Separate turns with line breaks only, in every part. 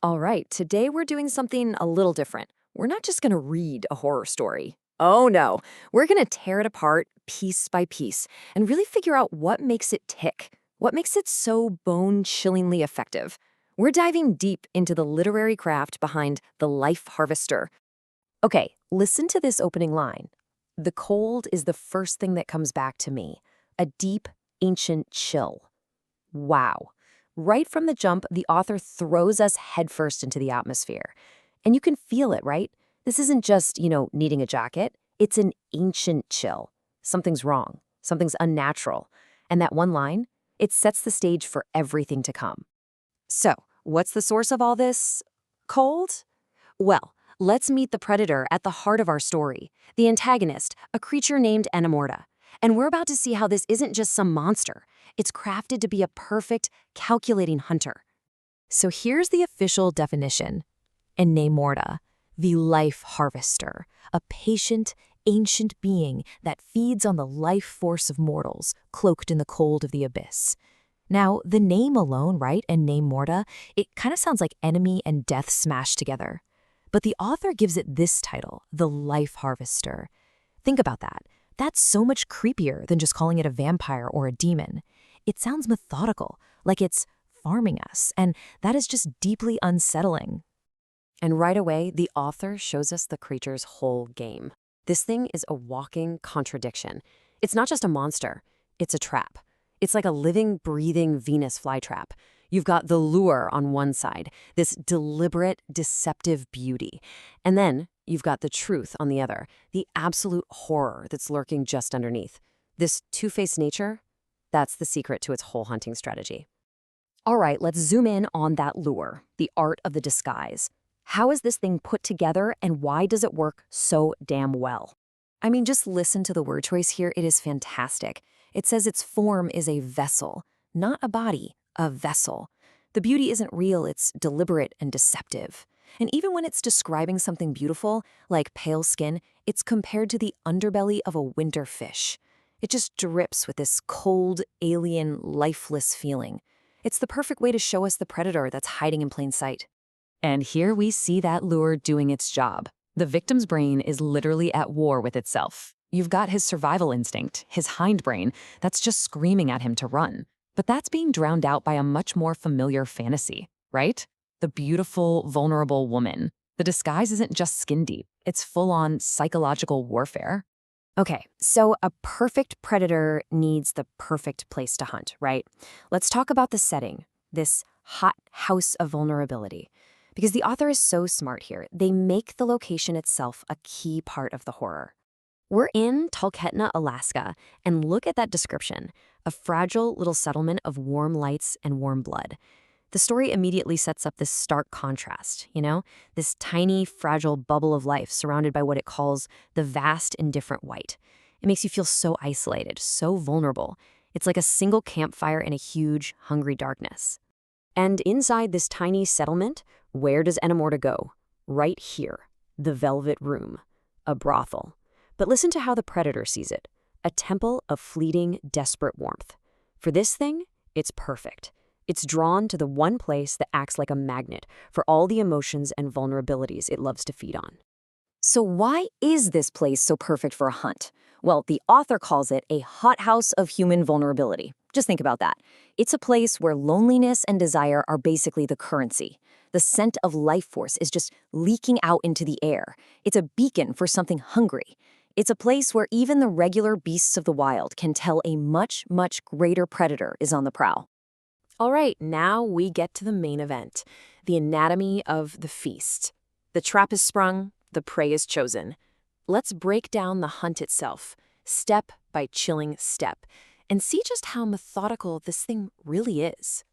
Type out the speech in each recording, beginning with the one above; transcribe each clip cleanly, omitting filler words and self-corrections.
All right, today we're doing something a little different. We're not just going to read a horror story. Oh no, we're going to tear it apart piece by piece and really figure out what makes it tick, what makes it so bone-chillingly effective. We're diving deep into the literary craft behind The Life Harvester. Okay, listen to this opening line. The cold is the first thing that comes back to me, a deep, ancient chill. Wow. Right from the jump, the author throws us headfirst into the atmosphere. And you can feel it, right? This isn't just, needing a jacket. It's an ancient chill. Something's wrong. Something's unnatural. And that one line, it sets the stage for everything to come. So, what's the source of all this cold? Well, let's meet the predator at the heart of our story, the antagonist, a creature named Enemorta. And we're about to see how this isn't just some monster. It's crafted to be a perfect, calculating hunter. So here's the official definition. Enemorta, the life harvester, a patient, ancient being that feeds on the life force of mortals, cloaked in the cold of the abyss. Now, the name alone, right, Enemorta, it kind of sounds like enemy and death smashed together. But the author gives it this title, the life harvester. Think about that. That's so much creepier than just calling it a vampire or a demon. It sounds methodical, like it's farming us, and that is just deeply unsettling. And right away, the author shows us the creature's whole game. This thing is a walking contradiction. It's not just a monster, it's a trap. It's like a living, breathing Venus flytrap. You've got the lure on one side, this deliberate, deceptive beauty. And then you've got the truth on the other, the absolute horror that's lurking just underneath. This two-faced nature, that's the secret to its whole hunting strategy. All right, let's zoom in on that lure, the art of the disguise. How is this thing put together and why does it work so damn well? I mean, just listen to the word choice here. It is fantastic. It says its form is a vessel, not a body, a vessel. The beauty isn't real, it's deliberate and deceptive. And even when it's describing something beautiful, like pale skin, it's compared to the underbelly of a winter fish. It just drips with this cold, alien, lifeless feeling. It's the perfect way to show us the predator that's hiding in plain sight. And here we see that lure doing its job. The victim's brain is literally at war with itself. You've got his survival instinct, his hindbrain, that's just screaming at him to run. But that's being drowned out by a much more familiar fantasy, right? The beautiful, vulnerable woman. The disguise isn't just skin deep, it's full-on psychological warfare. Okay, so a perfect predator needs the perfect place to hunt, right? Let's talk about the setting, this hot house of vulnerability. Because the author is so smart here, they make the location itself a key part of the horror. We're in Talkeetna, Alaska, and look at that description, a fragile little settlement of warm lights and warm blood. The story immediately sets up this stark contrast, this tiny, fragile bubble of life surrounded by what it calls the vast, indifferent white. It makes you feel so isolated, so vulnerable. It's like a single campfire in a huge, hungry darkness. And inside this tiny settlement, where does Enemorta go? Right here, the Velvet Room, a brothel. But listen to how the predator sees it, a temple of fleeting, desperate warmth. For this thing, it's perfect. It's drawn to the one place that acts like a magnet for all the emotions and vulnerabilities it loves to feed on. So why is this place so perfect for a hunt? Well, the author calls it a hothouse of human vulnerability. Just think about that. It's a place where loneliness and desire are basically the currency. The scent of life force is just leaking out into the air. It's a beacon for something hungry. It's a place where even the regular beasts of the wild can tell a much, much greater predator is on the prowl. All right, now we get to the main event, the anatomy of the feast. The trap is sprung, the prey is chosen. Let's break down the hunt itself, step by chilling step, and see just how methodical this thing really is.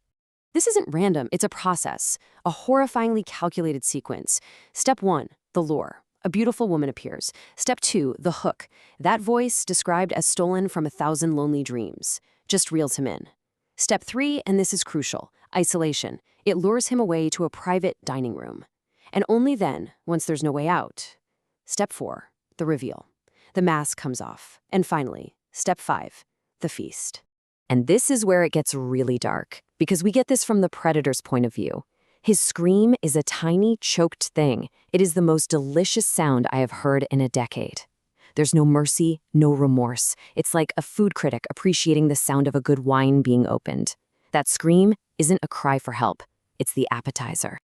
This isn't random, it's a process, a horrifyingly calculated sequence. Step 1, the lure. A beautiful woman appears. Step 2, the hook. That voice, described as stolen from 1,000 lonely dreams, just reels him in. Step 3, and this is crucial, isolation. It lures him away to a private dining room. And only then, once there's no way out. Step 4, the reveal. The mask comes off. And finally, step 5, the feast. And this is where it gets really dark, because we get this from the predator's point of view. His scream is a tiny, choked thing. It is the most delicious sound I have heard in a decade. There's no mercy, no remorse. It's like a food critic appreciating the sound of a good wine being opened. That scream isn't a cry for help. It's the appetizer.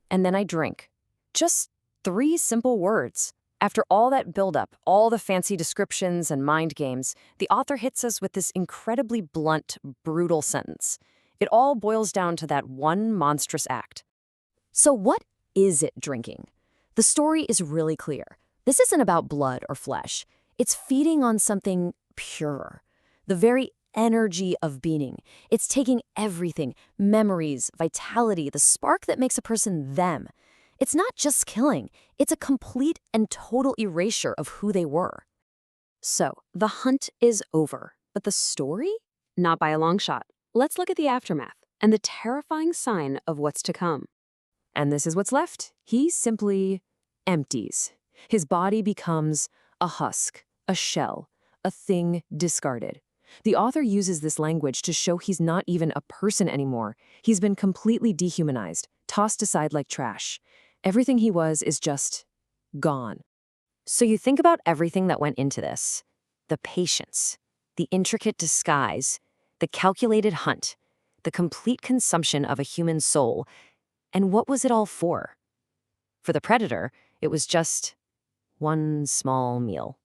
And then I drink. Just 3 simple words. After all that buildup, all the fancy descriptions and mind games, the author hits us with this incredibly blunt, brutal sentence. It all boils down to that one monstrous act. So what is it drinking? The story is really clear. This isn't about blood or flesh. It's feeding on something pure, the very energy of being. It's taking everything, memories, vitality, the spark that makes a person them. It's not just killing. It's a complete and total erasure of who they were. So, the hunt is over. But the story? Not by a long shot. Let's look at the aftermath and the terrifying sign of what's to come. And this is what's left. He simply empties. His body becomes a husk, a shell, a thing discarded. The author uses this language to show he's not even a person anymore. He's been completely dehumanized, tossed aside like trash. Everything he was is just gone. So you think about everything that went into this. The patience, the intricate disguise, the calculated hunt, the complete consumption of a human soul. And what was it all for? For the predator, it was just one small meal.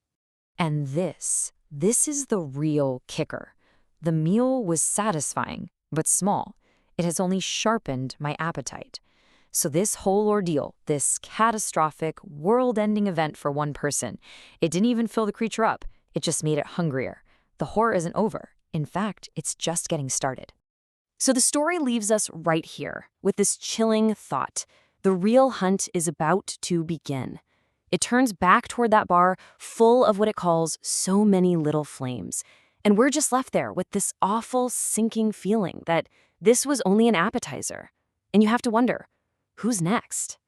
And this is the real kicker. The meal was satisfying, but small. It has only sharpened my appetite. So this whole ordeal, this catastrophic, world-ending event for one person, it didn't even fill the creature up. It just made it hungrier. The horror isn't over. In fact, it's just getting started. So the story leaves us right here with this chilling thought. The real hunt is about to begin. It turns back toward that bar full of what it calls so many little flames. And we're just left there with this awful sinking feeling that this was only an appetizer. And you have to wonder, who's next?